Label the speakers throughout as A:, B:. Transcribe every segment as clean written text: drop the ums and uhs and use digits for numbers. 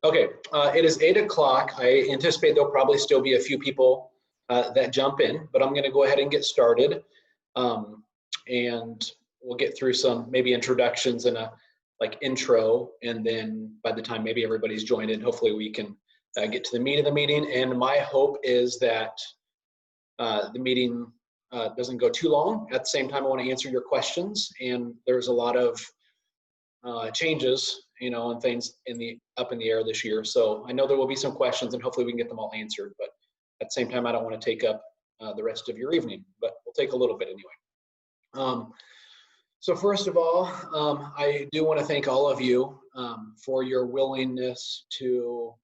A: Okay, it is 8 o'clock. I anticipate there'll probably still be a few people that jump in, but I'm going to go ahead and get started. Um, and we'll get through some maybe introductions and a intro, and then by the time maybe everybody's joined in, hopefully we can get to the meat of the meeting. And my hope is that the meeting doesn't go too long. At the same time, I want to answer your questions, and there's a lot of changes, and things up in the air this year. So I know there will be some questions, and hopefully we can get them all answered. But at the same time, I don't want to take up the rest of your evening, but we'll take a little bit anyway. So first of all, I do want to thank all of you for your willingness to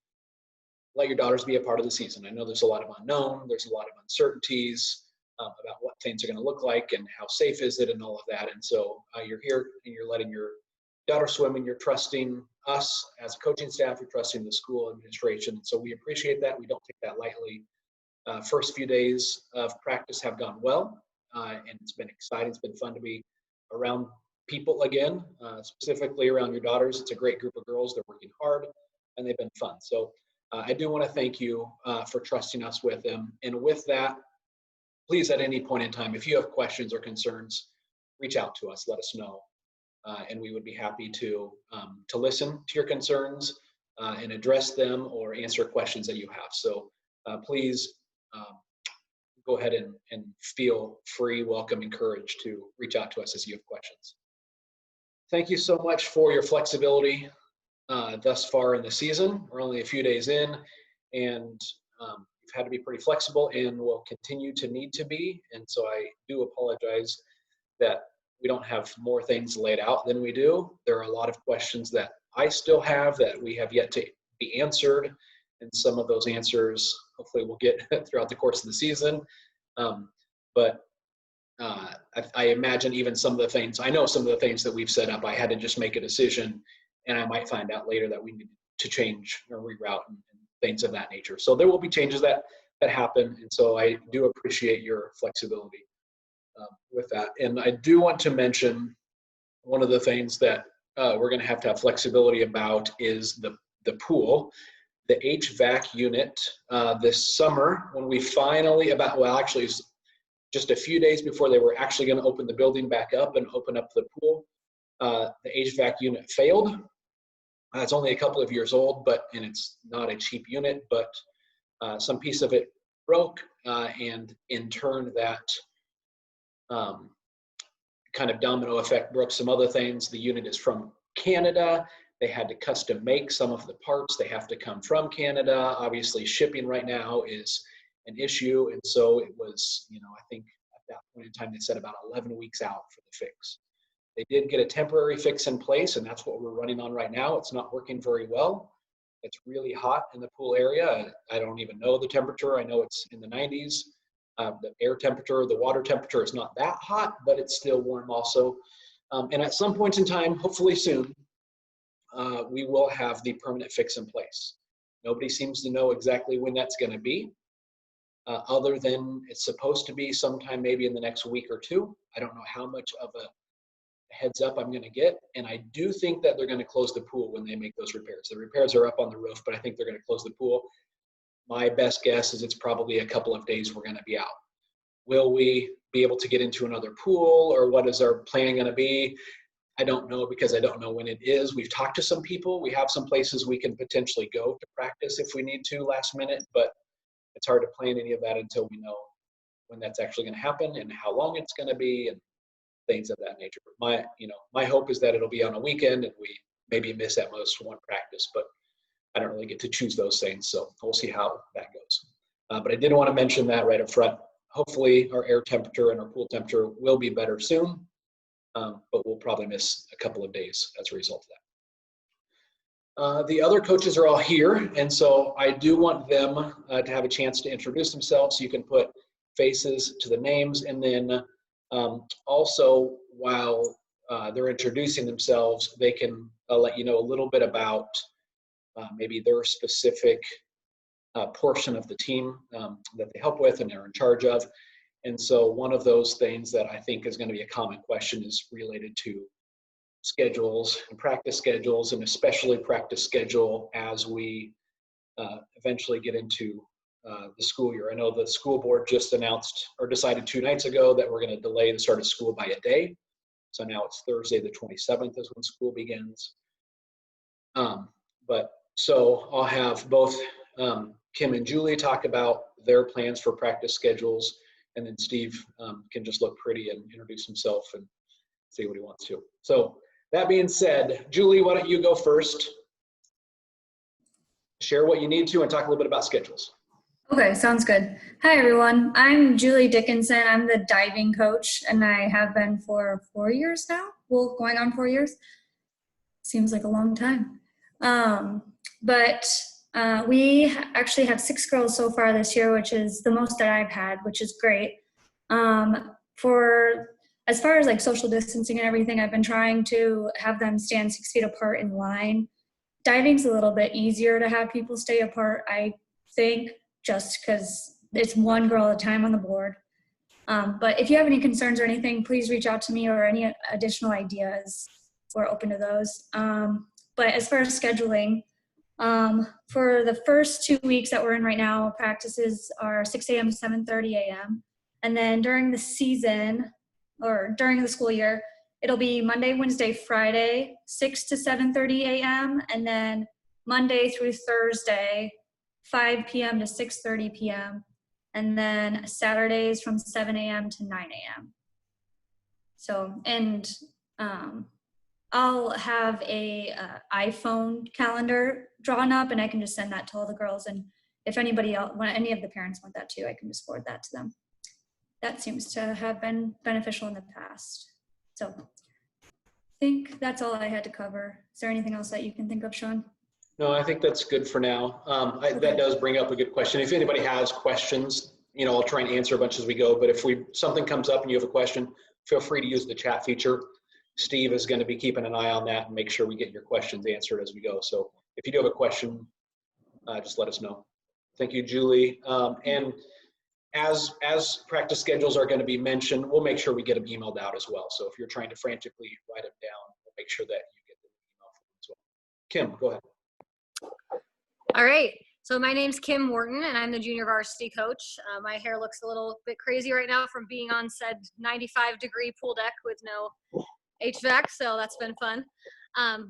A: let your daughters be a part of the season. I know there's a lot of unknown, there's a lot of uncertainties about what things are going to look like and how safe is it and all of that. And so you're here and you're letting your daughter swim, and you're trusting us as a coaching staff, you're trusting the school administration. So we appreciate that. We don't take that lightly. First few days of practice have gone well, and it's been exciting. It's been fun to be around people again, specifically around your daughters. It's a great group of girls. They're working hard, and they've been fun. So I do want to thank you for trusting us with them. And with that, please, at any point in time, if you have questions or concerns, reach out to us, let us know. And we would be happy to listen to your concerns and address them or answer questions that you have. So please go ahead and feel free, welcome, encouraged to reach out to us as you have questions. Thank you so much for your flexibility thus far in the season. We're only a few days in, and you've had to be pretty flexible and will continue to need to be. And so I do apologize that we don't have more things laid out than we do. There are a lot of questions that I still have that we have yet to be answered, and some of those answers hopefully we'll get throughout the course of the season. But I imagine even some of the things, I know some of the things that we've set up, I had to just make a decision, and I might find out later that we need to change or reroute and things of that nature. So there will be changes that happen, and so I do appreciate your flexibility with that. And I do want to mention one of the things that we're going to have flexibility about is the pool. The HVAC unit this summer, when we finally actually just a few days before they were actually going to open the building back up and open up the pool, the HVAC unit failed. It's only a couple of years old, and it's not a cheap unit, but some piece of it broke, and in turn that kind of domino effect broke some other things. The unit is from Canada. They had to custom make some of the parts. They have to come from Canada. Obviously, shipping right now is an issue. And so it was, I think at that point in time, they said about 11 weeks out for the fix. They did get a temporary fix in place, and that's what we're running on right now. It's not working very well. It's really hot in the pool area. I don't even know the temperature. I know it's in the 90s. The air temperature, the water temperature is not that hot, but it's still warm also. And at some point in time, hopefully soon, we will have the permanent fix in place. Nobody seems to know exactly when that's going to be, other than it's supposed to be sometime maybe in the next week or two. I don't know how much of a heads up I'm going to get. And I do think that they're going to close the pool when they make those repairs. The repairs are up on the roof, but I think they're going to close the pool. My best guess is it's probably a couple of days we're going to be out. Will we be able to get into another pool, or what is our plan going to be? I don't know, because I don't know when it is. We've talked to some people. We have some places we can potentially go to practice if we need to last minute, but it's hard to plan any of that until we know when that's actually going to happen and how long it's going to be and things of that nature. My hope is that it'll be on a weekend and we maybe miss at most one practice, but I don't really get to choose those things, so we'll see how that goes. But I did want to mention that right up front. Hopefully our air temperature and our pool temperature will be better soon, but we'll probably miss a couple of days as a result of that. The other coaches are all here, and so I do want them to have a chance to introduce themselves, so you can put faces to the names, and then also while they're introducing themselves, they can let you know a little bit about maybe their specific portion of the team that they help with and are in charge of. And so one of those things that I think is going to be a common question is related to schedules and practice schedules, and especially practice schedule as we eventually get into the school year. I know the school board just announced or decided 2 nights ago that we're going to delay the start of school by a day. So now it's Thursday the 27th is when school begins. But so I'll have both Kim and Julie talk about their plans for practice schedules, and then Steve can just look pretty and introduce himself and say what he wants to. So that being said, Julie, why don't you go first? Share what you need to and talk a little bit about schedules.
B: Okay, sounds good. Hi, everyone. I'm Julie Dickinson. I'm the diving coach, and I have been for 4 years now. Well, going on 4 years. Seems like a long time. But we actually have 6 girls so far this year, which is the most that I've had, which is great. For as far as like social distancing and everything, I've been trying to have them stand 6 feet apart in line. Diving's a little bit easier to have people stay apart, I think, just because it's 1 girl at a time on the board. But if you have any concerns or anything, please reach out to me, or any additional ideas. We're open to those. But as far as scheduling, for the first 2 weeks that we're in right now, practices are 6 a.m. to 7:30 a.m. And then during the season, or during the school year, it'll be Monday, Wednesday, Friday, 6 to 7:30 a.m. And then Monday through Thursday, 5 p.m. to 6:30 p.m. And then Saturdays from 7 a.m. to 9 a.m. So, and I'll have a iPhone calendar drawn up, and I can just send that to all the girls. And if anybody else, when any of the parents want that too, I can just forward that to them. That seems to have been beneficial in the past. So I think that's all I had to cover. Is there anything else that you can think of, Sean?
A: No, I think that's good for now. That does bring up a good question. If anybody has questions, I'll try and answer a bunch as we go. But if something comes up and you have a question, feel free to use the chat feature. Steve is going to be keeping an eye on that and make sure we get your questions answered as we go. So if you do have a question, just let us know. Thank you, Julie. And as practice schedules are going to be mentioned, we'll make sure we get them emailed out as well. So if you're trying to frantically write them down, we'll make sure that you get the email from them as well. Kim, go ahead.
C: All right. So my name's Kim Wharton, and I'm the junior varsity coach. My hair looks a little bit crazy right now from being on said 95-degree pool deck with no HVAC, so that's been fun.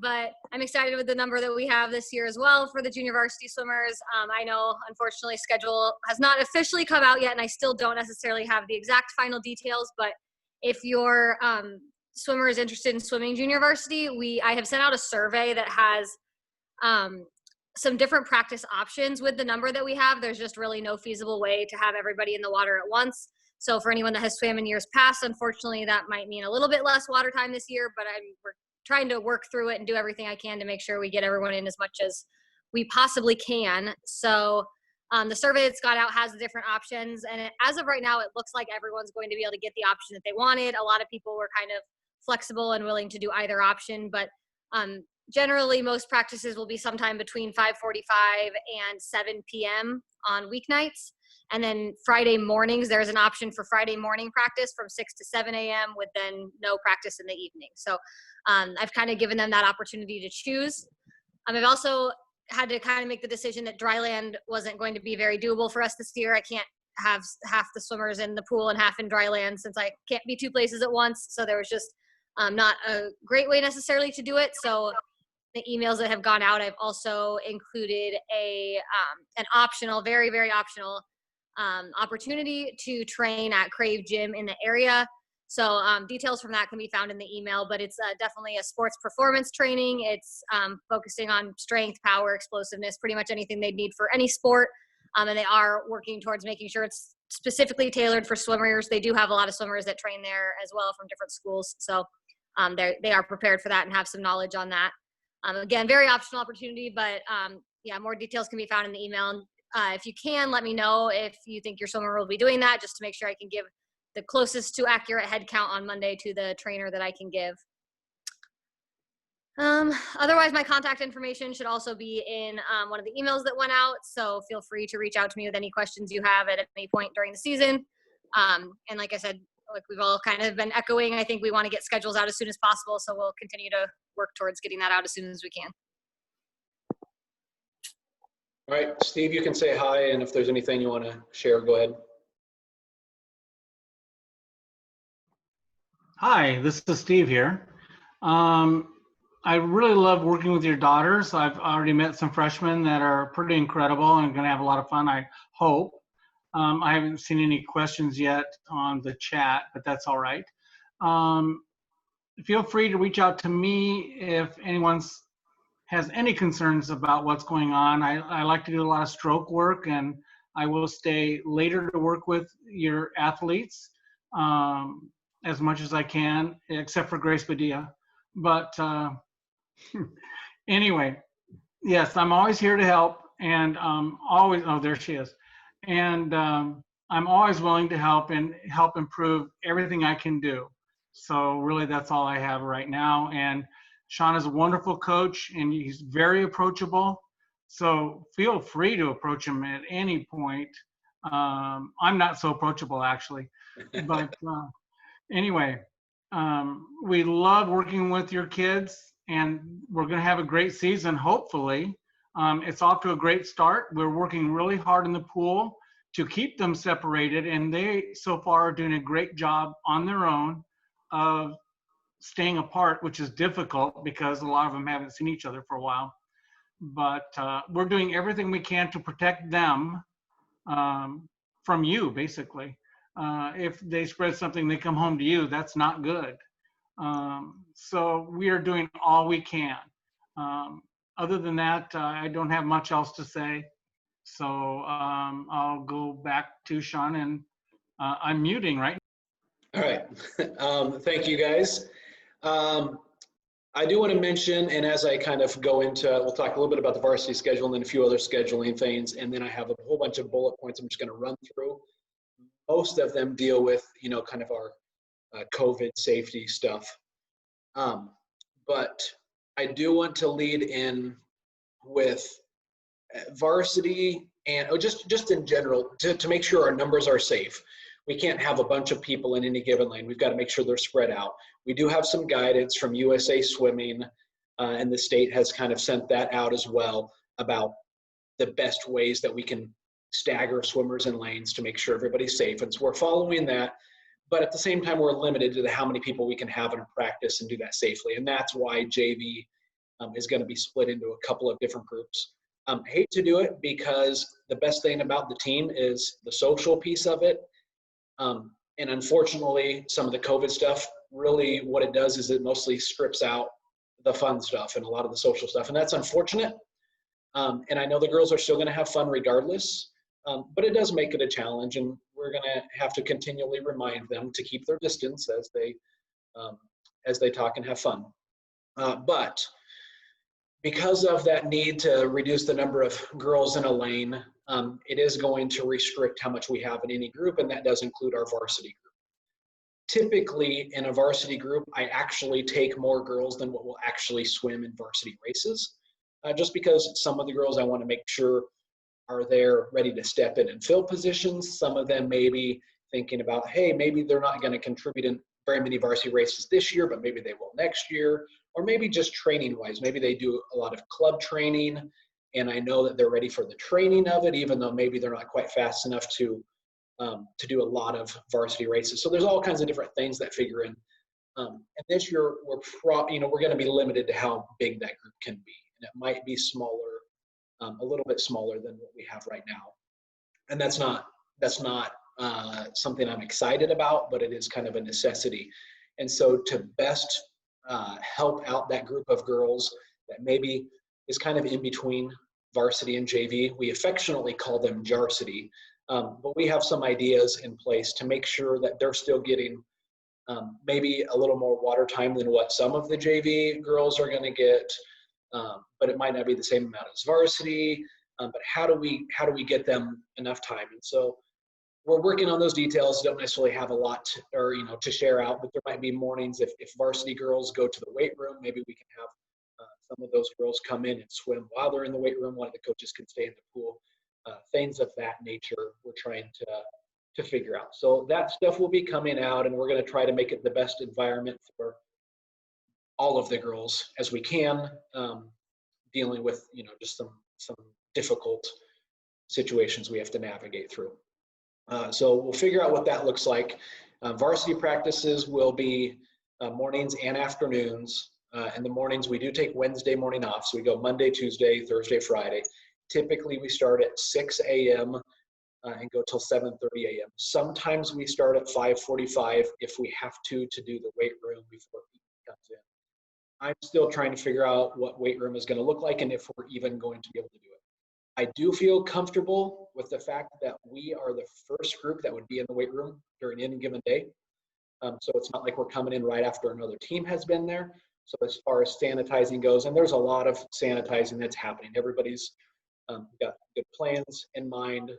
C: But I'm excited with the number that we have this year as well for the junior varsity swimmers. I know, unfortunately, schedule has not officially come out yet, and I still don't necessarily have the exact final details. But if your swimmer is interested in swimming junior varsity, I have sent out a survey that has some different practice options with the number that we have. There's just really no feasible way to have everybody in the water at once. So for anyone that has swam in years past, unfortunately, that might mean a little bit less water time this year, but we're trying to work through it and do everything I can to make sure we get everyone in as much as we possibly can. So the survey that's got out has the different options. And as of right now, it looks like everyone's going to be able to get the option that they wanted. A lot of people were kind of flexible and willing to do either option, but generally most practices will be sometime between 5:45 and 7 p.m. on weeknights. And then Friday mornings, there's an option for Friday morning practice from 6 to 7 a.m. with then no practice in the evening. So I've kind of given them that opportunity to choose. I've also had to kind of make the decision that dryland wasn't going to be very doable for us this year. I can't have half the swimmers in the pool and half in dryland since I can't be 2 places at once. So there was just not a great way necessarily to do it. So the emails that have gone out, I've also included an optional, very, very optional opportunity to train at Crave Gym in the area. So details from that can be found in the email, but it's definitely a sports performance training. It's focusing on strength, power, explosiveness, pretty much anything they'd need for any sport. And they are working towards making sure it's specifically tailored for swimmers. They do have a lot of swimmers that train there as well from different schools. So they are prepared for that and have some knowledge on that. Again, very optional opportunity, but yeah, more details can be found in the email. If you can, let me know if you think your swimmer will be doing that, just to make sure I can give the closest to accurate head count on Monday to the trainer that I can give. Otherwise, my contact information should also be in one of the emails that went out, so feel free to reach out to me with any questions you have at any point during the season. And like I said, like we've all kind of been echoing, I think we want to get schedules out as soon as possible. So we'll continue to work towards getting that out as soon as we can.
A: All right, Steve, you can say hi, and if there's anything you want to share, go ahead.
D: Hi, this is Steve here. I really love working with your daughters. I've already met some freshmen that are pretty incredible and going to have a lot of fun, I hope. I haven't seen any questions yet on the chat, but that's all right. Feel free to reach out to me if anyone has any concerns about what's going on. I like to do a lot of stroke work, and I will stay later to work with your athletes as much as I can, except for Grace Padilla. But anyway, yes, I'm always here to help, and always, oh, there she is. And I'm always willing to help and help improve everything I can do. So really, that's all I have right now. And Sean is a wonderful coach, and he's very approachable. So feel free to approach him at any point. I'm not so approachable, actually. But anyway, we love working with your kids, and we're going to have a great season, hopefully. It's off to a great start. We're working really hard in the pool to keep them separated, and they so far are doing a great job on their own of staying apart, which is difficult because a lot of them haven't seen each other for a while. But we're doing everything we can to protect them from you, basically. If they spread something, they come home to you, that's not good. So we are doing all we can. Other than that, I don't have much else to say. So I'll go back to Sean, and I'm muting right
A: All right. Thank you, guys. I do want to mention, and as I kind of go into, we'll talk a little bit about the varsity schedule and then a few other scheduling things, and then I have a whole bunch of bullet points I'm just going to run through. Most of them deal with, kind of our COVID safety stuff. But I do want to lead in with varsity and just in general to make sure our numbers are safe. We can't have a bunch of people in any given lane. We've got to make sure they're spread out. We do have some guidance from USA Swimming, and the state has kind of sent that out as well about the best ways that we can stagger swimmers in lanes to make sure everybody's safe. And so we're following that, but at the same time, we're limited to how many people we can have in a practice and do that safely. And that's why JV is going to be split into a couple of different groups. Hate to do it because the best thing about the team is the social piece of it. And unfortunately, some of the COVID stuff, really what it does is it mostly strips out the fun stuff and a lot of the social stuff. And that's unfortunate. And I know the girls are still going to have fun regardless, but it does make it a challenge. And we're going to have to continually remind them to keep their distance as they talk and have fun. But because of that need to reduce the number of girls in a lane, it is going to restrict how much we have in any group, and that does include our varsity group. Typically, in a varsity group, I actually take more girls than what will actually swim in varsity races, just because some of the girls I want to make sure are there ready to step in and fill positions. Some of them may be thinking about, hey, maybe they're not going to contribute in very many varsity races this year, but maybe they will next year. Or maybe just training wise, maybe they do a lot of club training and I know that they're ready for the training of it, even though maybe they're not quite fast enough to do a lot of varsity races. So there's all kinds of different things that figure in. And this year we're going to be limited to how big that group can be. And it might be smaller, a little bit smaller than what we have right now. And that's not something I'm excited about, but it is kind of a necessity. And so to best help out that group of girls that maybe is kind of in between varsity and JV. We affectionately call them JARSity, but we have some ideas in place to make sure that they're still getting maybe a little more water time than what some of the JV girls are going to get, but it might not be the same amount as varsity. But how do we get them enough time? And so we're working on those details. Don't necessarily have a lot to share out, but there might be mornings if varsity girls go to the weight room, maybe we can have some of those girls come in and swim while they're in the weight room. One of the coaches can stay in the pool. Things of that nature we're trying to figure out. So that stuff will be coming out, and we're going to try to make it the best environment for all of the girls as we can, dealing with, just some difficult situations we have to navigate through. So we'll figure out what that looks like. Varsity practices will be mornings and afternoons. In the mornings, we do take Wednesday morning off. So we go Monday, Tuesday, Thursday, Friday. Typically, we start at 6 a.m. And go till 7:30 a.m. Sometimes we start at 5:45 if we have to do the weight room before he comes in. I'm still trying to figure out what weight room is going to look like and if we're even going to be able to do it. I do feel comfortable with the fact that we are the first group that would be in the weight room during any given day. So it's not like we're coming in right after another team has been there. So as far as sanitizing goes, and there's a lot of sanitizing that's happening. Everybody's got good plans in mind,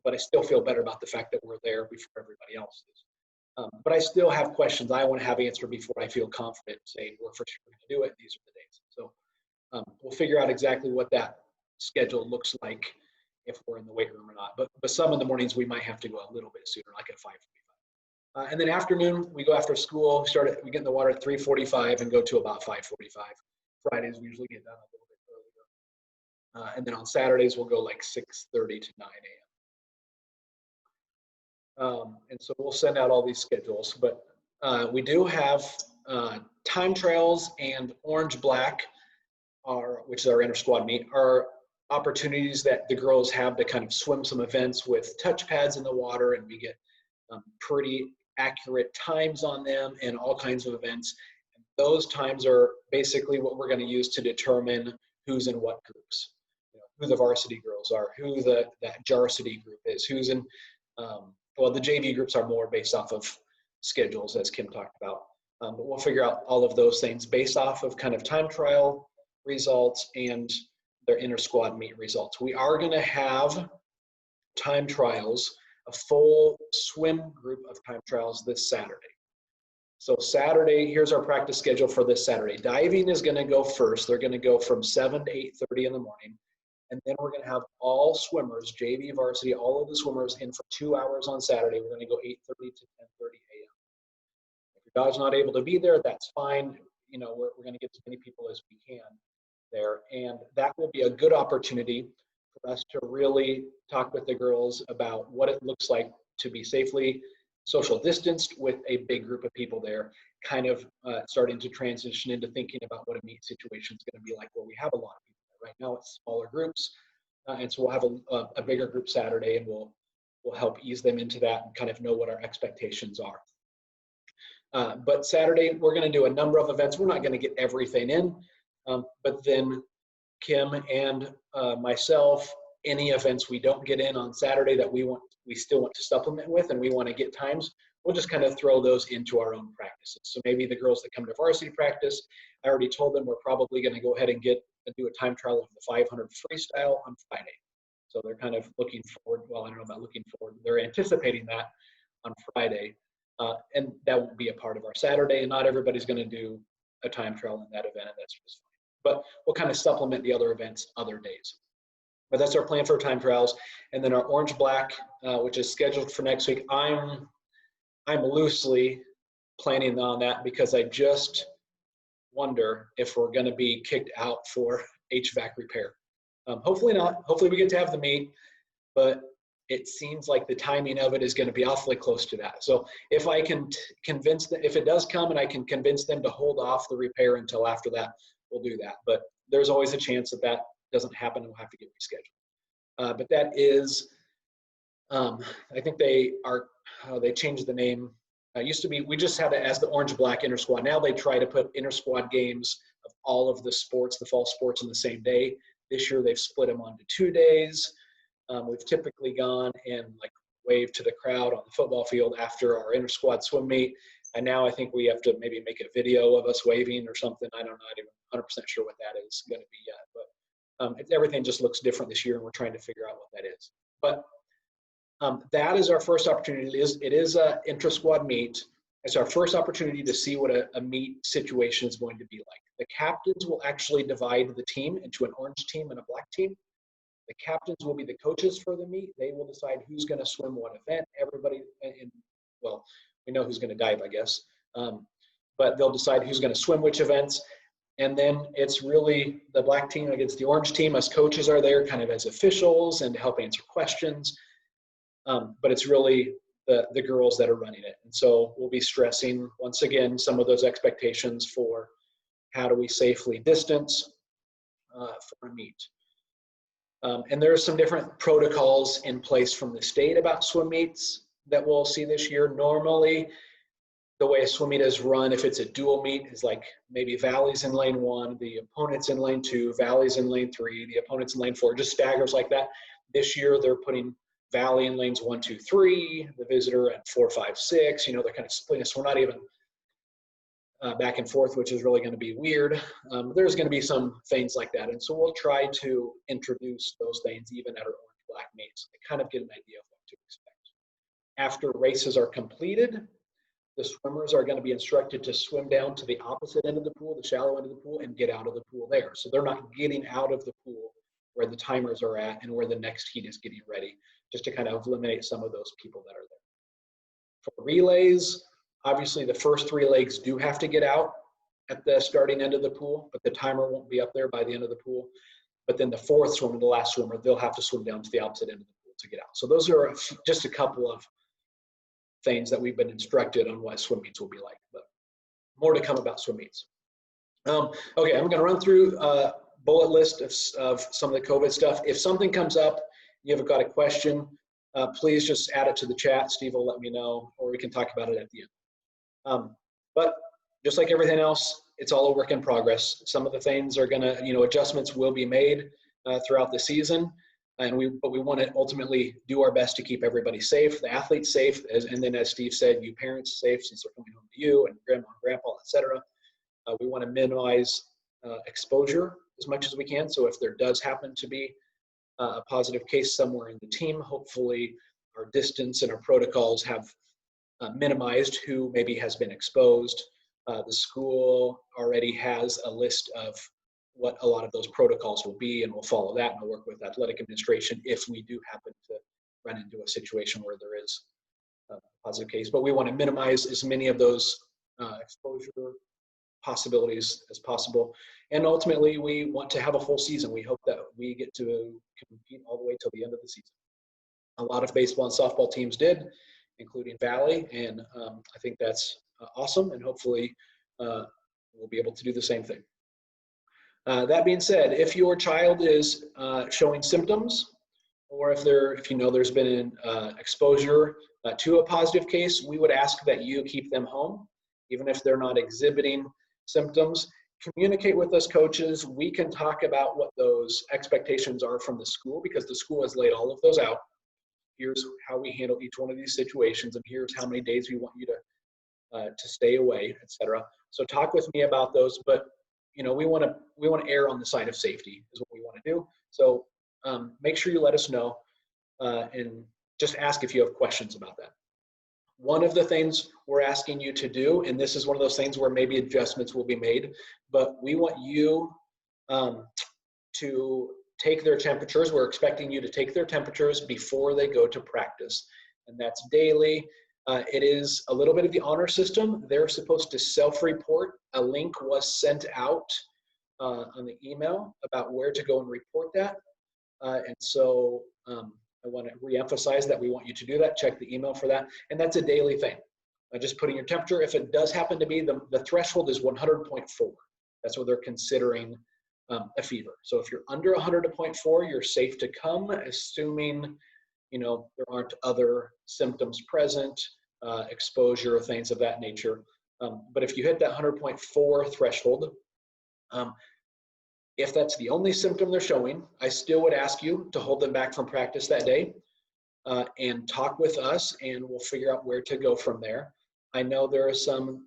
A: but I still feel better about the fact that we're there before everybody else is. But I still have questions I want to have answered before I feel confident saying we're for sure going to do it. These are the days. So we'll figure out exactly what that schedule looks like if we're in the weight room or not. But some of the mornings we might have to go a little bit sooner, like at 5:45. And then afternoon, we go after school. We get in the water at 3:45 and go to about 5:45. Fridays we usually get done a little bit earlier. And then on Saturdays we'll go like 6:30 to 9 a.m. And so we'll send out all these schedules. But we do have time trials and orange black, which is our inter-squad meet, are opportunities that the girls have to kind of swim some events with touch pads in the water, and we get pretty accurate times on them and all kinds of events. And those times are basically what we're going to use to determine who's in what groups, who the varsity girls are, who that JARcity group is, who's in, well, the JV groups are more based off of schedules, as Kim talked about. But we'll figure out all of those things based off of kind of time trial results and their inter-squad meet results. We are going to have time trials, a full swim group of time trials this Saturday. So Saturday, here's our practice schedule for this Saturday. Diving is going to go first. They're going to go from 7 to 8:30 in the morning. And then we're going to have all swimmers, JV, varsity, all of the swimmers in for 2 hours on Saturday. We're going to go 8:30 to 10:30 a.m. If your dog's not able to be there, that's fine. We're going to get as many people as we can there. And that will be a good opportunity for us to really talk with the girls about what it looks like to be safely social distanced with a big group of people there, kind of starting to transition into thinking about what a meet situation is going to be like where we have a lot of people there. Right now it's smaller groups, and so we'll have a bigger group Saturday, and we'll help ease them into that and kind of know what our expectations are. But Saturday, we're going to do a number of events. We're not going to get everything in, but then Kim and myself, any events we don't get in on Saturday that we still want to supplement with and we want to get times, we'll just kind of throw those into our own practices. So maybe the girls that come to varsity practice, I already told them we're probably going to go ahead and do a time trial of the 500 freestyle on Friday. So they're kind of looking forward. Well, I don't know about looking forward. They're anticipating that on Friday. And that won't be a part of our Saturday. And not everybody's going to do a time trial in that event, and that's just fine. But we'll kind of supplement the other events other days. But that's our plan for time trials. And then our orange black, which is scheduled for next week. I'm loosely planning on that because I just wonder if we're going to be kicked out for HVAC repair. Hopefully not. Hopefully we get to have the meet, but it seems like the timing of it is going to be awfully close to that. So if I can convince them, if it does come and I can convince them to hold off the repair until after that, we'll do that. But there's always a chance that doesn't happen and we'll have to get rescheduled. But that is, I think they changed the name. Used to be, we just had it as the orange black inter-squad. Now they try to put inter-squad games of all of the sports, the fall sports, on the same day. This year they've split them onto 2 days. We've typically gone and waved to the crowd on the football field after our inter-squad swim meet. And now I think we have to maybe make a video of us waving or something. I'm not even 100% sure what that is going to be yet. But everything just looks different this year, and we're trying to figure out what that is. But that is our first opportunity. It is an intra-squad meet. It's our first opportunity to see what a meet situation is going to be like. The captains will actually divide the team into an orange team and a black team. The captains will be the coaches for the meet. They will decide who's going to swim what event. Everybody, well, we know who's going to dive, I guess. But they'll decide who's going to swim which events. And then it's really the black team against the orange team. Us coaches are there kind of as officials and to help answer questions. But it's really the girls that are running it. And so we'll be stressing, once again, some of those expectations for how do we safely distance for a meet. And there are some different protocols in place from the state about swim meets that we'll see this year. Normally, the way a swim meet is run, if it's a dual meet, is like maybe Valley's in lane 1, the opponent's in lane 2, Valley's in lane 3, the opponent's in lane 4, just staggers like that. This year, they're putting Valley in lanes 1, 2, 3, the visitor at 4, 5, 6. They're kind of splitting us. We're not even back and forth, which is really going to be weird. There's going to be some things like that. And so we'll try to introduce those things even at our orange-black meets to kind of get an idea of what to expect. After races are completed, the swimmers are going to be instructed to swim down to the opposite end of the pool, the shallow end of the pool, and get out of the pool there. So they're not getting out of the pool where the timers are at and where the next heat is getting ready, just to kind of eliminate some of those people that are there. For relays, obviously the first 3 legs do have to get out at the starting end of the pool, but the timer won't be up there by the end of the pool. But then the 4th swimmer, the last swimmer, they'll have to swim down to the opposite end of the pool to get out. So those are just a couple of things that we've been instructed on what swim meets will be like, but more to come about swim meets. Okay, I'm going to run through a bullet list of some of the COVID stuff. If something comes up, you have got a question, please just add it to the chat. Steve will let me know, or we can talk about it at the end. But just like everything else, it's all a work in progress. Some of the things are going to, adjustments will be made throughout the season. But we want to ultimately do our best to keep everybody safe, the athletes safe, and then as Steve said, you parents safe since they're coming home to you and grandma and grandpa, etc. We want to minimize exposure as much as we can. So if there does happen to be a positive case somewhere in the team, hopefully our distance and our protocols have minimized who maybe has been exposed. The school already has a list of what a lot of those protocols will be, and we'll follow that, and we'll work with athletic administration if we do happen to run into a situation where there is a positive case. But we want to minimize as many of those exposure possibilities as possible. And ultimately, we want to have a full season. We hope that we get to compete all the way till the end of the season. A lot of baseball and softball teams did, including Valley, and I think that's awesome, and hopefully we'll be able to do the same thing. That being said, if your child is showing symptoms, or if there's been an exposure to a positive case, we would ask that you keep them home, even if they're not exhibiting symptoms. Communicate with us coaches. We can talk about what those expectations are from the school, because the school has laid all of those out. Here's how we handle each one of these situations, and here's how many days we want you to stay away, etc. So talk with me about those, but we want to err on the side of safety is what we want to do. So make sure you let us know and just ask if you have questions about that. One of the things we're asking you to do, and this is one of those things where maybe adjustments will be made, but we want you to take their temperatures. We're expecting you to take their temperatures before they go to practice, and that's daily. It is a little bit of the honor system. They're supposed to self-report. A link was sent out on the email about where to go and report that. And so I want to reemphasize that we want you to do that. Check the email for that. And that's a daily thing. Just putting your temperature. If it does happen to be, the threshold is 100.4. That's what they're considering a fever. So if you're under 100.4, you're safe to come, assuming there aren't other symptoms present, exposure, things of that nature. But if you hit that 100.4 threshold, if that's the only symptom they're showing, I still would ask you to hold them back from practice that day and talk with us, and we'll figure out where to go from there. I know there is some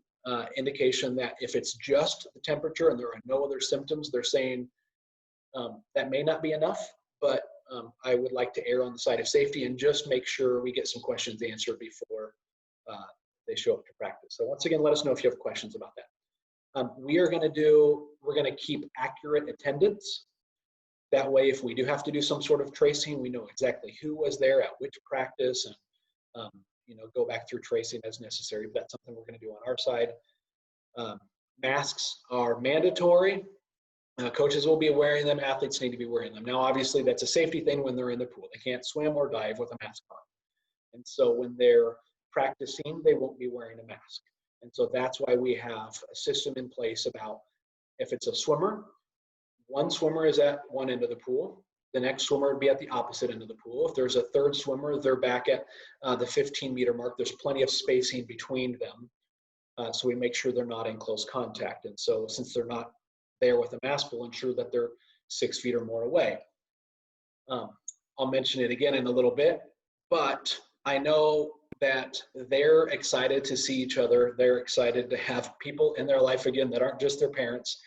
A: indication that if it's just the temperature and there are no other symptoms, they're saying that may not be enough, but I would like to err on the side of safety and just make sure we get some questions answered before they show up to practice. So once again, let us know if you have questions about that. We're going to keep accurate attendance. That way, if we do have to do some sort of tracing, we know exactly who was there at which practice, and go back through tracing as necessary. But that's something we're going to do on our side. Masks are mandatory. Coaches will be wearing them. Athletes need to be wearing them. Now, obviously, that's a safety thing when they're in the pool. They can't swim or dive with a mask on. And so when they're practicing, they won't be wearing a mask. And so that's why we have a system in place about if it's a swimmer, one swimmer is at one end of the pool. The next swimmer would be at the opposite end of the pool. If there's a third swimmer, they're back at the 15-meter mark. There's plenty of spacing between them. So we make sure they're not in close contact. And so since they're not there with a mask, we'll ensure that they're 6 feet or more away. I'll mention it again in a little bit, but I know that they're excited to see each other. They're excited to have people in their life again that aren't just their parents.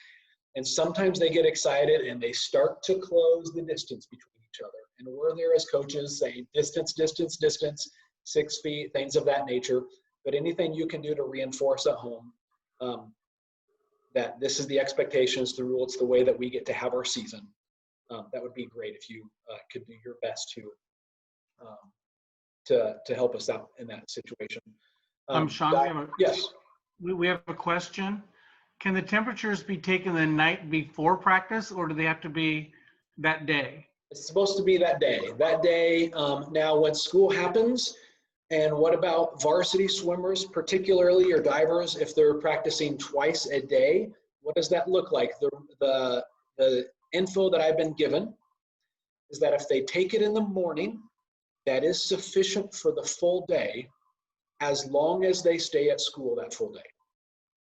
A: And sometimes they get excited and they start to close the distance between each other. And we're there as coaches saying distance, distance, distance, 6 feet, things of that nature. But anything you can do to reinforce at home that this is the expectations, the rule, it's the way that we get to have our season. That would be great if you could do your best to help us out in that situation.
D: Sean,
A: yes.
D: We have a question. Can the temperatures be taken the night before practice, or do they have to be that day?
A: It's supposed to be that day. That day, now when school happens, and what about varsity swimmers, particularly, or divers, if they're practicing twice a day, what does that look like? The info that I've been given is that if they take it in the morning, that is sufficient for the full day, as long as they stay at school that full day.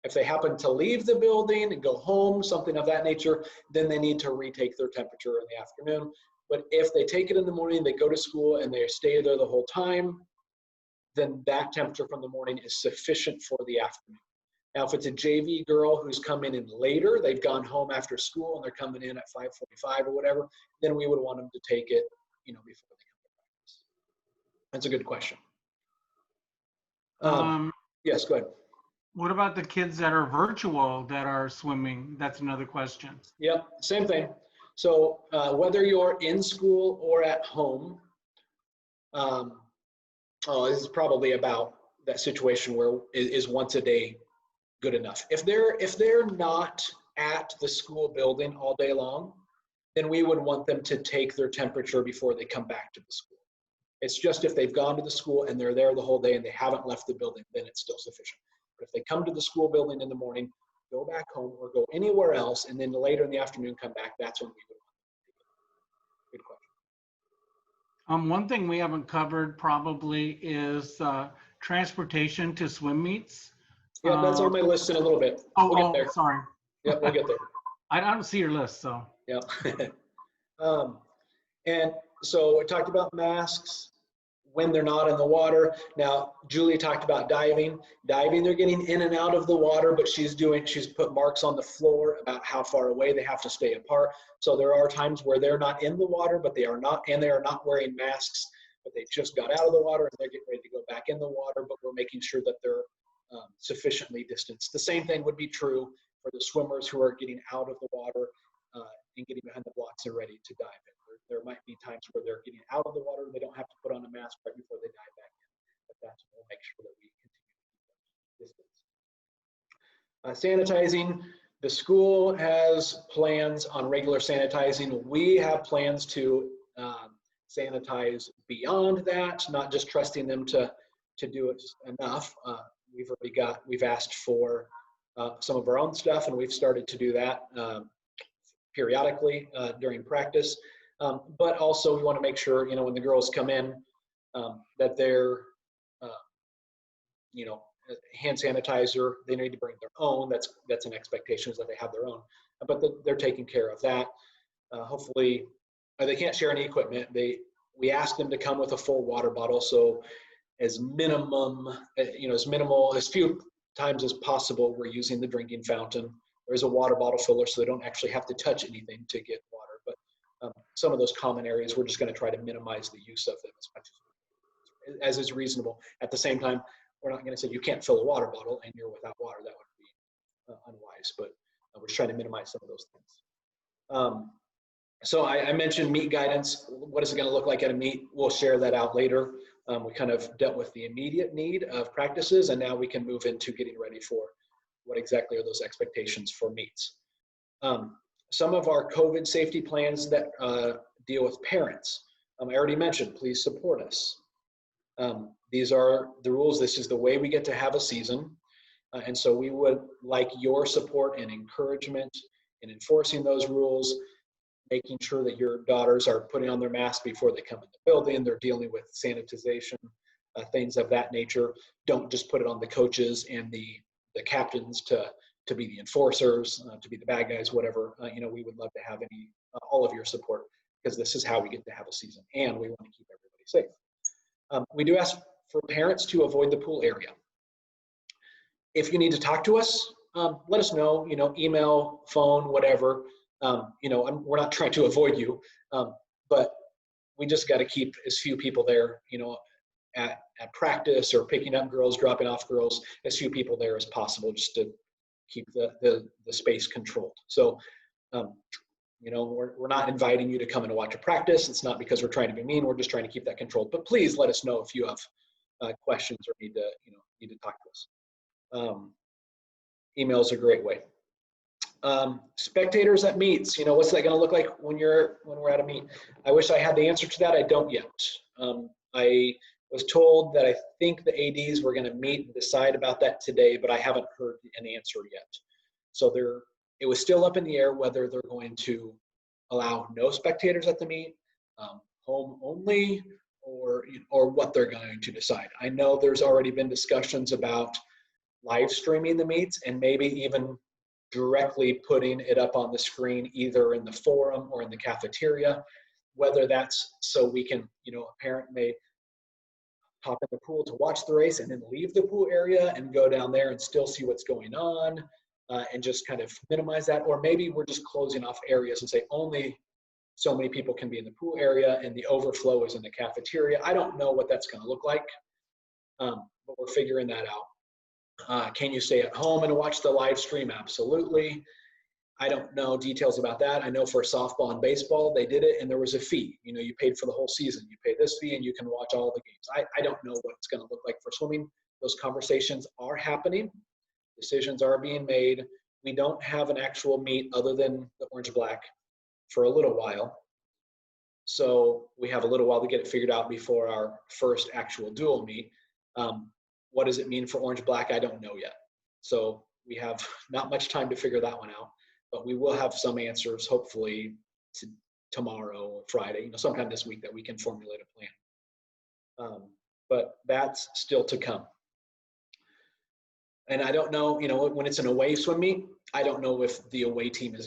A: If they happen to leave the building and go home, something of that nature, then they need to retake their temperature in the afternoon. But if they take it in the morning, they go to school and they stay there the whole time, then that temperature from the morning is sufficient for the afternoon. Now, if it's a JV girl who's coming in later, they've gone home after school and they're coming in at 5:45 or whatever, then we would want them to take it, before they come to practice. That's a good question. Yes, go ahead.
D: What about the kids that are virtual that are swimming? That's another question.
A: Yep, same thing. So whether you're in school or at home, this is probably about that situation where is once a day good enough. If they're not at the school building all day long, then we would want them to take their temperature before they come back to the school. It's just if they've gone to the school and they're there the whole day and they haven't left the building, then it's still sufficient. But if they come to the school building in the morning, go back home or go anywhere else, and then later in the afternoon come back, that's when we would want them to take it. Good question.
D: One thing we haven't covered probably is transportation to swim meets.
A: Yeah, that's on my list in a little bit. We'll get there.
D: Sorry.
A: Yeah, we'll get there.
D: I don't see your list, so.
A: Yeah. And so we talked about masks when they're not in the water. Now, Julie talked about diving. Diving, they're getting in and out of the water, but she's put marks on the floor about how far away they have to stay apart. So there are times where they're not in the water, but they are not wearing masks, but they just got out of the water and they're getting ready to go back in the water, but we're making sure that they're sufficiently distanced. The same thing would be true for the swimmers who are getting out of the water and getting behind the blocks and ready to dive in. There might be times where they're getting out of the water and they don't have to put on a mask right before they dive back in. But that's when we'll make sure that we continue to keep them distance. Sanitizing. The school has plans on regular sanitizing. We have plans to sanitize beyond that, not just trusting them to do it enough. We've asked for some of our own stuff, and we've started to do that periodically during practice. But also we want to make sure, when the girls come in, that they're, hand sanitizer, they need to bring their own. That's an expectation, is that they have their own, but they're taking care of that. Hopefully, they can't share any equipment. We ask them to come with a full water bottle. So as minimal, as few times as possible, we're using the drinking fountain. There's a water bottle filler, so they don't actually have to touch anything to get water. But some of those common areas, we're just going to try to minimize the use of them as much as is reasonable. At the same time, we're not going to say you can't fill a water bottle and you're without water. That would be unwise, but we're just trying to minimize some of those things. So I mentioned meet guidance. What is it going to look like at a meet? We'll share that out later. We kind of dealt with the immediate need of practices, and now we can move into getting ready for what exactly are those expectations for meets. Some of our COVID safety plans that deal with parents. I already mentioned, please support us. These are the rules. This is the way we get to have a season. And so we would like your support and encouragement in enforcing those rules, making sure that your daughters are putting on their mask before they come in the building. They're dealing with sanitization, things of that nature. Don't just put it on the coaches and the captains to be the enforcers, to be the bad guys, whatever. We would love to have all of your support, because this is how we get to have a season, and we want to keep everybody safe. We do ask for parents to avoid the pool area. If you need to talk to us, let us know, email, phone, whatever. We're not trying to avoid you, but we just got to keep as few people there, at practice or picking up girls, dropping off girls, as few people there as possible, just to keep the space controlled. So, we're not inviting you to come and watch a practice. It's not because we're trying to be mean. We're just trying to keep that controlled. But please let us know if you have questions or need to talk to us. Email is a great way. Spectators at meets, what's that going to look like when we're at a meet? I wish I had the answer to that. I don't yet. I was told that I think the ADs were going to meet and decide about that today, but I haven't heard an answer yet. So it was still up in the air whether they're going to allow no spectators at the meet, home only, or what they're going to decide. I know there's already been discussions about live streaming the meets and maybe even directly putting it up on the screen, either in the forum or in the cafeteria, whether that's so we can, a parent may hop in the pool to watch the race and then leave the pool area and go down there and still see what's going on, and just kind of minimize that. Or maybe we're just closing off areas and say only so many people can be in the pool area and the overflow is in the cafeteria. I don't know what that's going to look like, but we're figuring that out. Can you stay at home and watch the live stream? Absolutely. I don't know details about that. I know for softball and baseball, they did it and there was a fee. You paid for the whole season. You pay this fee and you can watch all the games. I don't know what it's going to look like for swimming. Those conversations are happening. Decisions are being made. We don't have an actual meet other than the Orange Black for a little while. So we have a little while to get it figured out before our first actual dual meet. What does it mean for Orange Black? I don't know yet. So we have not much time to figure that one out, but we will have some answers hopefully tomorrow or Friday, sometime this week, that we can formulate a plan. But that's still to come. And I don't know, when it's an away swim meet, I don't know if the away team is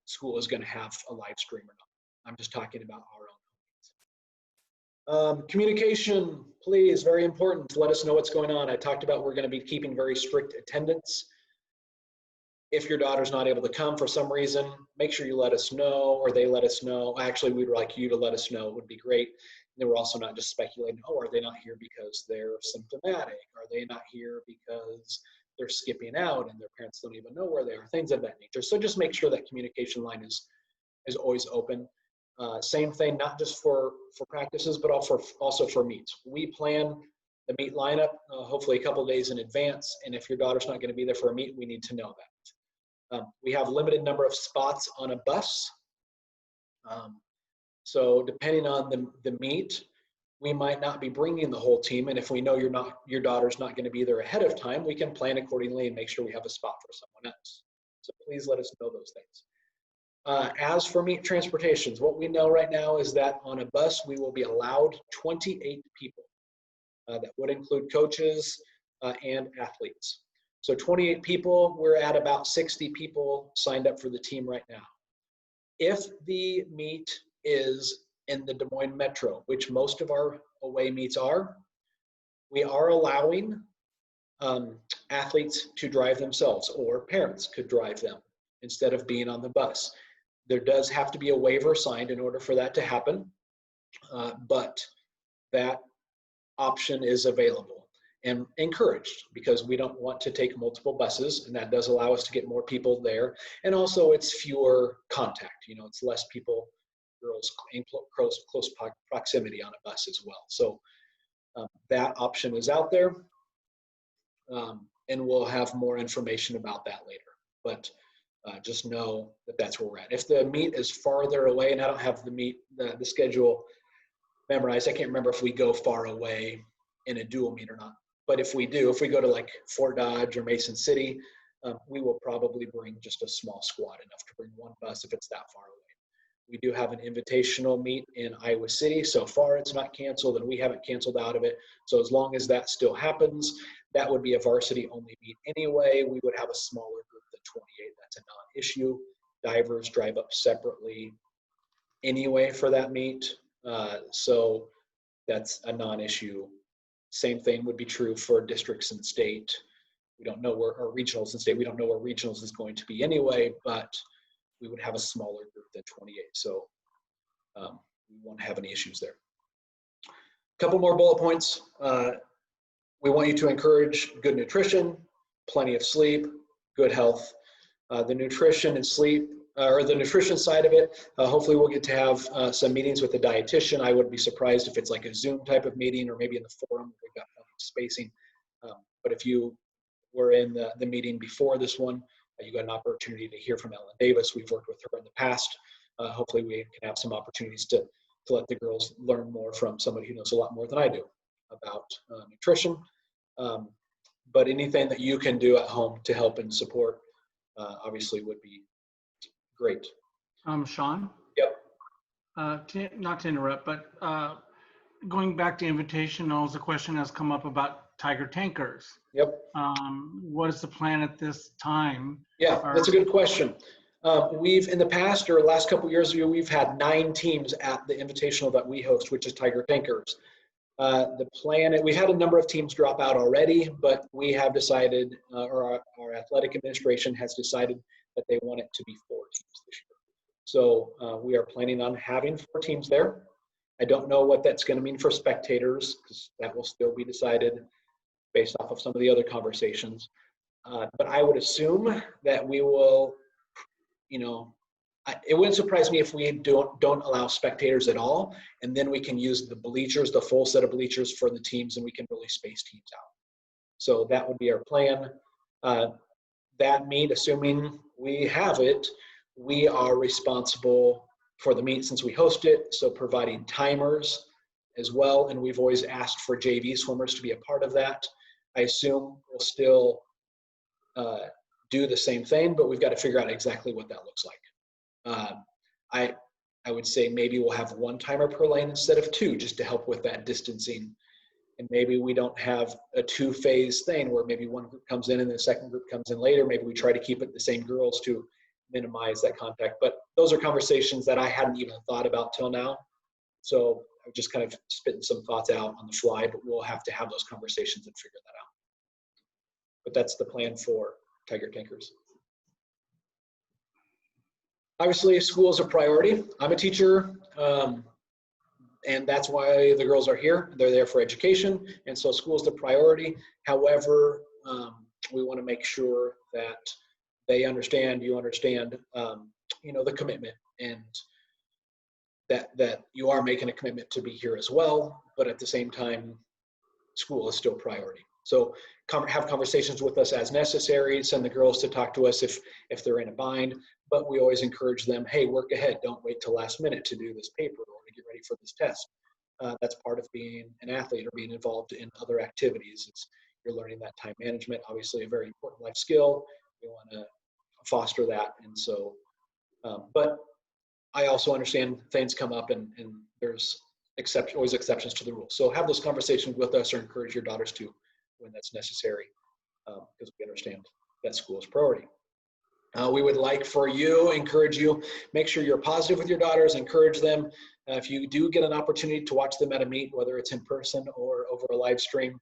A: school is going to have a live stream or not. I'm just talking about our own. Communication, please, very important. Let us know what's going on. I talked about we're going to be keeping very strict attendance. If your daughter's not able to come for some reason, make sure you let us know, or they let us know. Actually, we'd like you to let us know. It would be great. And we're also not just speculating, are they not here because they're symptomatic? Are they not here because they're skipping out and their parents don't even know where they are? Things of that nature. So just make sure that communication line is always open. Same thing, not just for practices, but also for meets. We plan the meet lineup hopefully a couple of days in advance. And if your daughter's not going to be there for a meet, we need to know that. We have limited number of spots on a bus. So depending on the meet, we might not be bringing the whole team. And if we know your daughter's not going to be there ahead of time, we can plan accordingly and make sure we have a spot for someone else. So please let us know those things. As for meet transportations, what we know right now is that on a bus, we will be allowed 28 people. That would include coaches and athletes. So 28 people, we're at about 60 people signed up for the team right now. If the meet is in the Des Moines Metro, which most of our away meets are, we are allowing athletes to drive themselves, or parents could drive them instead of being on the bus. There does have to be a waiver signed in order for that to happen, but that option is available. and encouraged, because we don't want to take multiple buses, and that does allow us to get more people there. And also it's fewer contact, it's less people, girls in close proximity on a bus as well. So that option is out there, and we'll have more information about that later. But just know that that's where we're at. If the meet is farther away, and I don't have the schedule memorized, I can't remember if we go far away in a dual meet or not. But if we do, if we go to like Fort Dodge or Mason City, we will probably bring just a small squad, enough to bring one bus if it's that far away. We do have an invitational meet in Iowa City. So far it's not canceled, and we haven't canceled out of it. So as long as that still happens, that would be a varsity only meet anyway. We would have a smaller group than 28. That's a non-issue. Divers drive up separately anyway for that meet. So that's a non-issue. Same thing would be true for districts and state. We don't know where, or regionals and state, we don't know where regionals is going to be anyway, but we would have a smaller group than 28. So we won't have any issues there. A couple more bullet points. We want you to encourage good nutrition, plenty of sleep, good health. The nutrition and sleep, or the nutrition side of it, hopefully we'll get to have some meetings with the dietitian. I wouldn't be surprised if it's like a Zoom type of meeting, or maybe in the forum, we've got spacing. But if you were in the meeting before this one, you got an opportunity to hear from Ellen Davis. We've worked with her in the past. Hopefully we can have some opportunities to let the girls learn more from somebody who knows a lot more than I do about nutrition. But anything that you can do at home to help and support obviously would be great.
D: Sean?
A: Yep.
D: Not to interrupt, but going back to invitationals, the question has come up about Tiger Tankers.
A: Yep.
D: What is the plan at this time?
A: Yeah, that's a good question. We've, in the past, or last couple of years ago, we've had 9 teams at the invitational that we host, which is Tiger Tankers. The plan, we've had a number of teams drop out already, but we have decided, or our athletic administration has decided that they want it to be 4 teams this year. So we are planning on having 4 teams there. I don't know what that's going to mean for spectators, because that will still be decided based off of some of the other conversations. But I would assume that we will, it wouldn't surprise me if we don't allow spectators at all, and then we can use the bleachers, the full set of bleachers for the teams, and we can really space teams out. So that would be our plan. That meet, assuming we have it, we are responsible for the meet since we host it, so providing timers as well, and we've always asked for JV swimmers to be a part of that. I assume we'll still do the same thing, but we've got to figure out exactly what that looks like. I would say maybe we'll have 1 timer per lane instead of 2, just to help with that distancing. And maybe we don't have a 2-phase thing where maybe one group comes in and the second group comes in later. Maybe we try to keep it the same girls to minimize that contact. But those are conversations that I hadn't even thought about till now. So I'm just kind of spitting some thoughts out on the fly, but we'll have to have those conversations and figure that out. But that's the plan for Tiger Tankers. Obviously, school is a priority. I'm a teacher, and that's why the girls are here. They're there for education, and so school is the priority. However, we want to make sure that they understand, you understand, the commitment, and that you are making a commitment to be here as well. But at the same time, school is still priority. So have conversations with us as necessary. Send the girls to talk to us if they're in a bind. But we always encourage them, hey, work ahead. Don't wait till last minute to do this paper or to get ready for this test. That's part of being an athlete or being involved in other activities. You're learning that time management, obviously a very important life skill. We want to foster that. And so, but I also understand things come up and there's always exceptions to the rules. So have those conversations with us, or encourage your daughters to when that's necessary, because we understand that school is priority. We would like for you, encourage you, make sure you're positive with your daughters, encourage them. If you do get an opportunity to watch them at a meet, whether it's in person or over a live stream,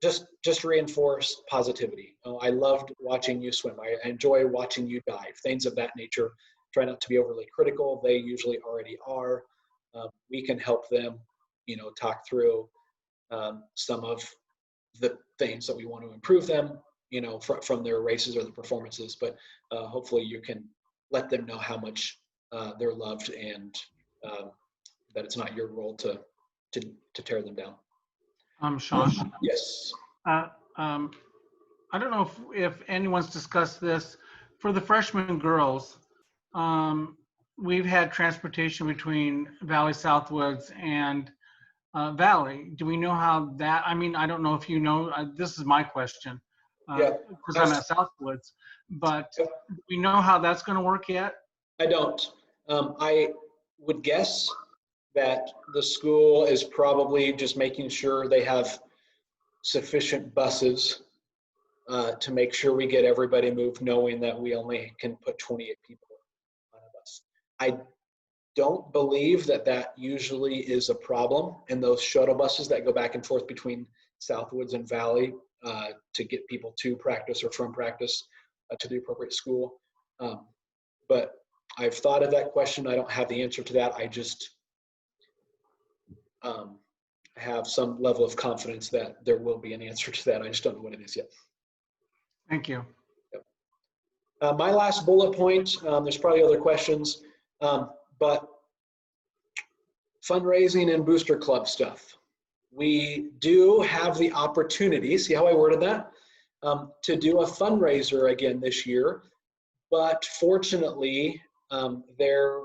A: just reinforce positivity. I loved watching you swim. I enjoy watching you dive, things of that nature. Try not to be overly critical. They usually already are. We can help them, talk through some of the things that we want to improve them, from their races or the performances. But hopefully you can let them know how much they're loved, and that it's not your role to tear them down.
D: Sean,
A: Yes.
D: I don't know if anyone's discussed this. For the freshman girls, we've had transportation between Valley Southwoods and Valley. Do we know how that, I don't know if you know, this is my question, because I'm at Southwoods, but do we know how that's going to work yet?
A: I don't. I would guess that the school is probably just making sure they have sufficient buses to make sure we get everybody moved, knowing that we only can put 28 people on a bus. I don't believe that usually is a problem in those shuttle buses that go back and forth between Southwoods and Valley to get people to practice or from practice to the appropriate school. But I've thought of that question. I don't have the answer to that. I just have some level of confidence that there will be an answer to that. I just don't know what it is yet.
D: Thank you.
A: Yep. My last bullet point, there's probably other questions, but fundraising and booster club stuff. We do have the opportunity, see how I worded that, to do a fundraiser again this year, but fortunately, there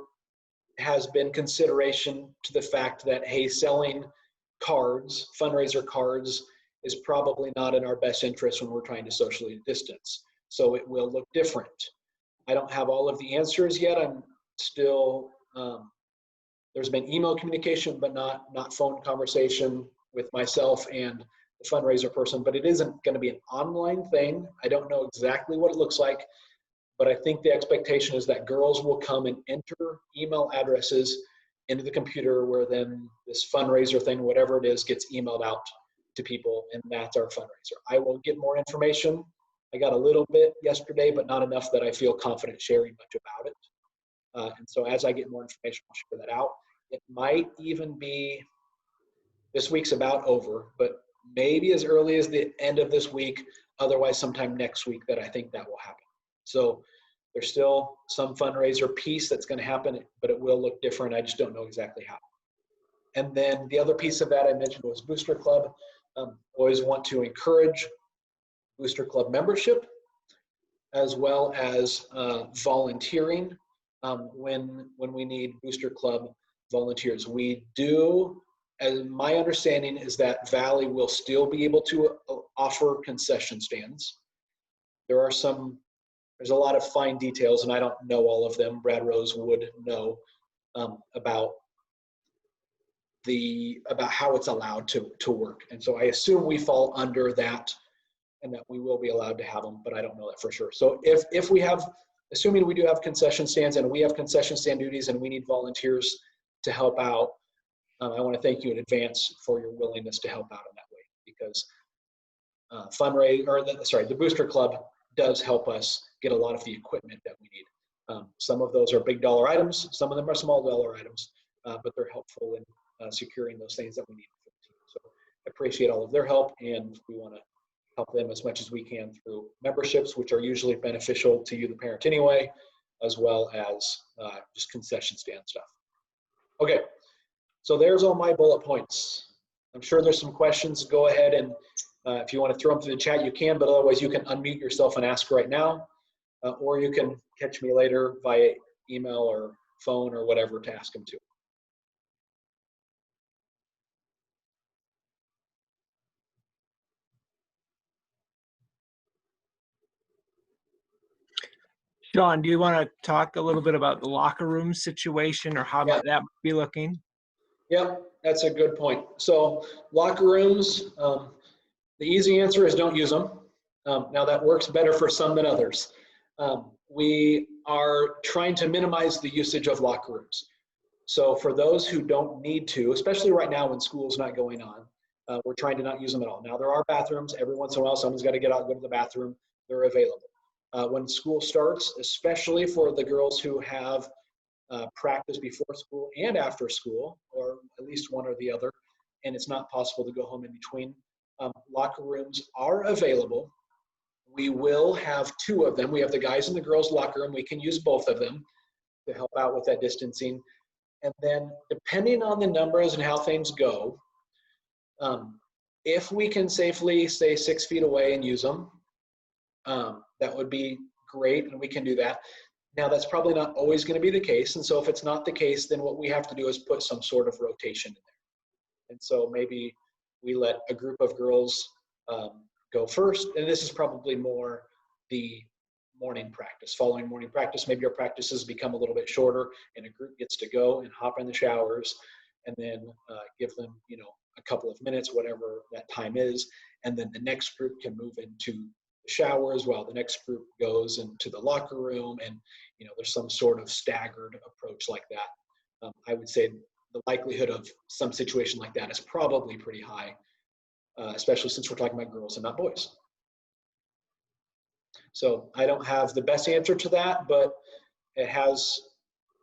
A: has been consideration to the fact that, hey, selling cards, fundraiser cards, is probably not in our best interest when we're trying to socially distance. So it will look different. I don't have all of the answers yet. I'm still, there's been email communication, but not phone conversation with myself and the fundraiser person, but it isn't going to be an online thing. I don't know exactly what it looks like, but I think the expectation is that girls will come and enter email addresses into the computer, where then this fundraiser thing, whatever it is, gets emailed out to people, and that's our fundraiser. I will get more information. I got a little bit yesterday, but not enough that I feel confident sharing much about it. And so as I get more information, I'll share that out. It might even be, this week's about over, but maybe as early as the end of this week, otherwise sometime next week, that I think that will happen. So there's still some fundraiser piece that's going to happen, but it will look different. I just don't know exactly how. And then the other piece of that I mentioned was Booster Club. Always want to encourage Booster Club membership, as well as volunteering when we need Booster Club volunteers. We do, as my understanding is that Valley will still be able to offer concession stands. There's a lot of fine details, and I don't know all of them. Brad Rose would know about how it's allowed to work. And so I assume we fall under that, and that we will be allowed to have them, but I don't know that for sure. So if we have, assuming we do have concession stands and we have concession stand duties and we need volunteers to help out, I want to thank you in advance for your willingness to help out in that way, because the Booster Club does help us get a lot of the equipment that we need. Some of those are big dollar items, some of them are small dollar items, but they're helpful in securing those things that we need for the team. So I appreciate all of their help, and we want to help them as much as we can through memberships, which are usually beneficial to you, the parent anyway, as well as just concession stand stuff. Okay, so there's all my bullet points. I'm sure there's some questions. Go ahead and if you want to throw them through the chat, you can, but otherwise you can unmute yourself and ask right now, or you can catch me later via email or phone or whatever to ask them to.
E: Sean, do you want to talk a little bit about the locker room situation, or how might that be looking?
A: Yep, that's a good point. So locker rooms, the easy answer is don't use them. Now that works better for some than others. We are trying to minimize the usage of locker rooms. So for those who don't need to, especially right now when school's not going on, we're trying to not use them at all. Now there are bathrooms. Every once in a while, someone's got to get out and go to the bathroom. They're available. When school starts, especially for the girls who have practice before school and after school, or at least one or the other, and it's not possible to go home in between, locker rooms are available. We will have two of them. We have the guys and the girls locker room. We can use both of them to help out with that distancing. And then depending on the numbers and how things go, if we can safely stay 6 feet away and use them, that would be great, and we can do that. Now, that's probably not always going to be the case, and so if it's not the case, then what we have to do is put some sort of rotation in there. And so maybe we let a group of girls go first, and this is probably more the morning practice. Following morning practice, maybe our practices become a little bit shorter, and a group gets to go and hop in the showers, and then give them, a couple of minutes, whatever that time is, and then the next group can move into the showers while the next group goes into the locker room, and there's some sort of staggered approach like that. I would say the likelihood of some situation like that is probably pretty high, especially since we're talking about girls and not boys. So I don't have the best answer to that, but it has,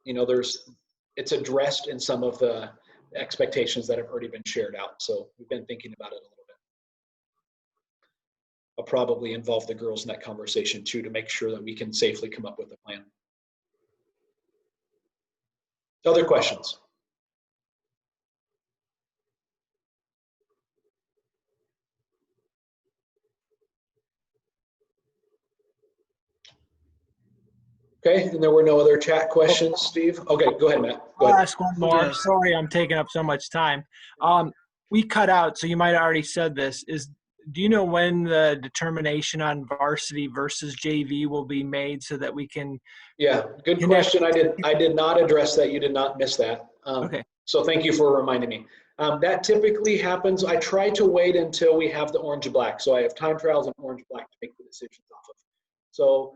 A: it's addressed in some of the expectations that have already been shared out. So we've been thinking about it a little bit. I'll probably involve the girls in that conversation too, to make sure that we can safely come up with a plan. Other questions? Okay, and there were no other chat questions, Steve? Okay, go ahead, Matt. Go
E: I'll
A: ahead.
E: ask one more.
D: Yes.
E: Sorry, I'm taking up so much time. We cut out, so you might have already said this. Do you know when the determination on varsity versus JV will be made so that we can?
A: Yeah, good question. I did not address that. You did not miss that.
E: Okay.
A: So thank you for reminding me. That typically happens. I try to wait until we have the orange-black. So I have time trials and orange-black to make the decisions off of. So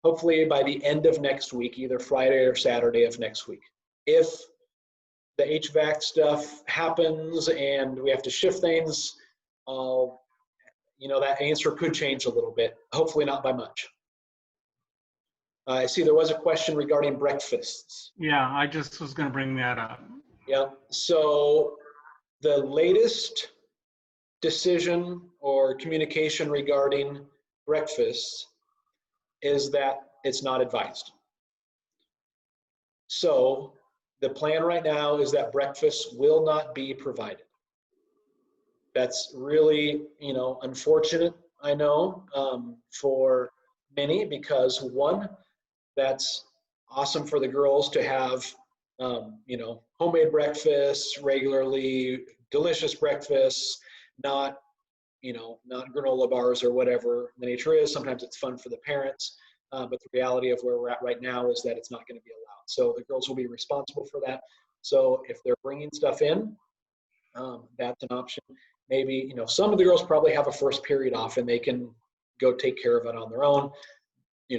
A: hopefully by the end of next week, either Friday or Saturday of next week. If the HVAC stuff happens and we have to shift things, that answer could change a little bit. Hopefully not by much. I see there was a question regarding breakfasts.
D: Yeah, I just was going to bring that up.
A: Yeah, so the latest decision or communication regarding breakfasts is that it's not advised. So the plan right now is that breakfast will not be provided. That's really, unfortunate, I know, for many, because one, that's awesome for the girls to have, homemade breakfasts regularly, delicious breakfasts, not granola bars or whatever the nature is. Sometimes it's fun for the parents, but the reality of where we're at right now is that it's not going to be allowed. So the girls will be responsible for that. So if they're bringing stuff in, that's an option. Maybe, some of the girls probably have a first period off and they can go take care of it on their own,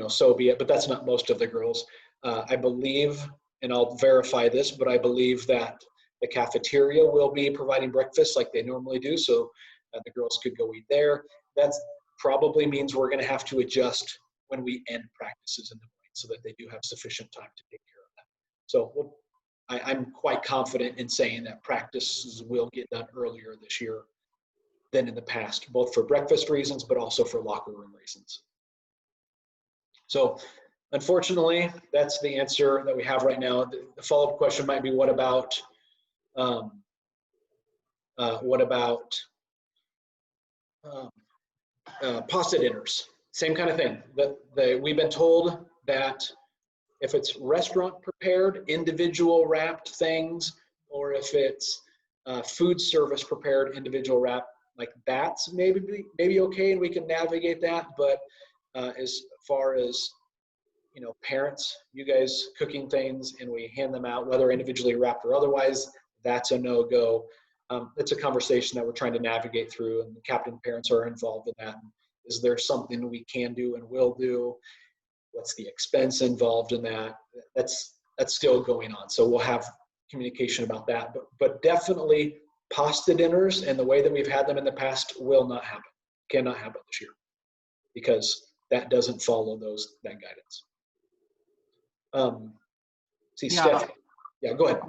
A: so be it, but that's not most of the girls. I believe, and I'll verify this, but I believe that the cafeteria will be providing breakfast like they normally do. So the girls could go eat there. That probably means we're going to have to adjust when we end practices in the morning so that they do have sufficient time to take care of that. So I'm quite confident in saying that practices will get done earlier this year than in the past, both for breakfast reasons, but also for locker room reasons. So unfortunately, that's the answer that we have right now. The follow-up question might be, what about pasta dinners? Same kind of thing. We've been told that if it's restaurant prepared, individual wrapped things, or if it's food service prepared, individual wrap, like that's maybe okay, and we can navigate that. But as far as parents, you guys cooking things and we hand them out, whether individually wrapped or otherwise, that's a no-go. It's a conversation that we're trying to navigate through, and the captain parents are involved in that. Is there something we can do and will do? What's the expense involved in that? That's still going on. So we'll have communication about that. But definitely pasta dinners and the way that we've had them in the past will not happen, cannot happen this year, because that doesn't follow that guidance.
D: Yeah.
A: Stephanie. Yeah, go ahead.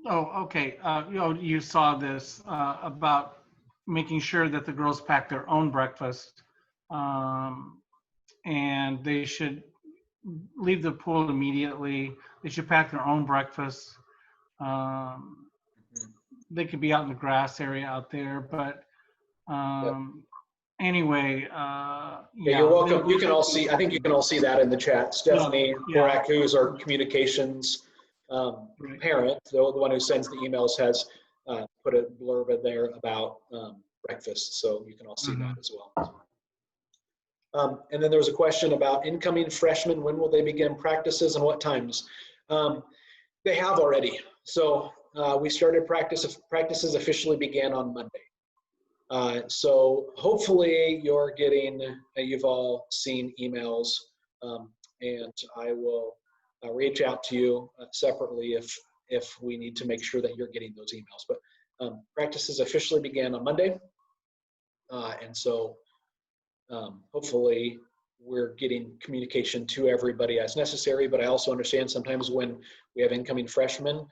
D: Oh, okay. You saw this about making sure that the girls pack their own breakfast, and they should leave the pool immediately. They should pack their own breakfast. They could be out in the grass area out there, but anyway,
A: Yeah, you're welcome. You can all see, I think you can all see that in the chat. Stephanie Borak, who's our communications parent, the one who sends the emails, has put a blurb in there about breakfast. So you can all see that as well. And then there was a question about incoming freshmen. When will they begin practices and what times? They have already. So we started practices officially began on Monday. So hopefully you've all seen emails, and I will reach out to you separately if we need to make sure that you're getting those emails. But practices officially began on Monday. And so hopefully we're getting communication to everybody as necessary, but I also understand sometimes when we have incoming freshmen,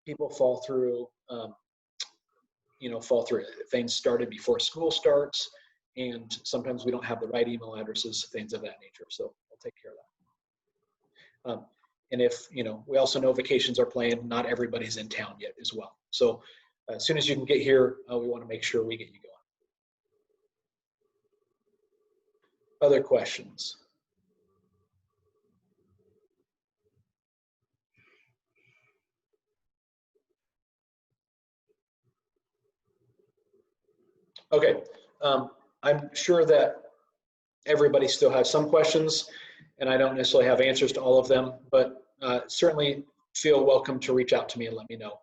A: people fall through, things started before school starts, and sometimes we don't have the right email addresses, things of that nature. So I'll take care of that. And if, we also know vacations are planned, not everybody's in town yet as well. So as soon as you can get here, we want to make sure we get you going. Other questions? Okay, I'm sure that everybody still has some questions, and I don't necessarily have answers to all of them, but certainly feel welcome to reach out to me and let me know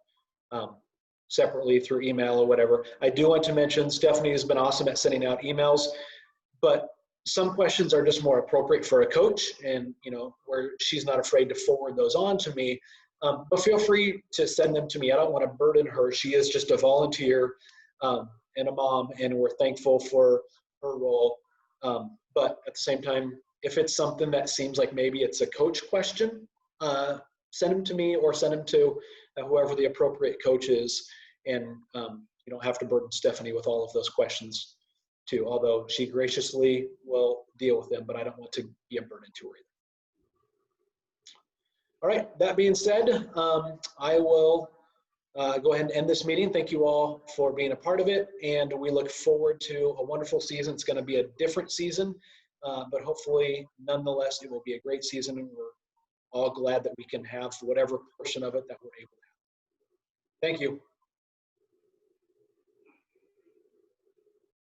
A: separately through email or whatever. I do want to mention Stephanie has been awesome at sending out emails, but some questions are just more appropriate for a coach, and where she's not afraid to forward those on to me. But feel free to send them to me. I don't want to burden her. She is just a volunteer and a mom, and we're thankful for her role. But at the same time, if it's something that seems like maybe it's a coach question, send them to me or send them to whoever the appropriate coach is. And you don't have to burden Stephanie with all of those questions too, although she graciously will deal with them, but I don't want to be a burden to her either. All right, that being said, I will go ahead and end this meeting. Thank you all for being a part of it, and we look forward to a wonderful season. It's going to be a different season, but hopefully, nonetheless, it will be a great season, and we're all glad that we can have whatever portion of it that we're able to have. Thank you.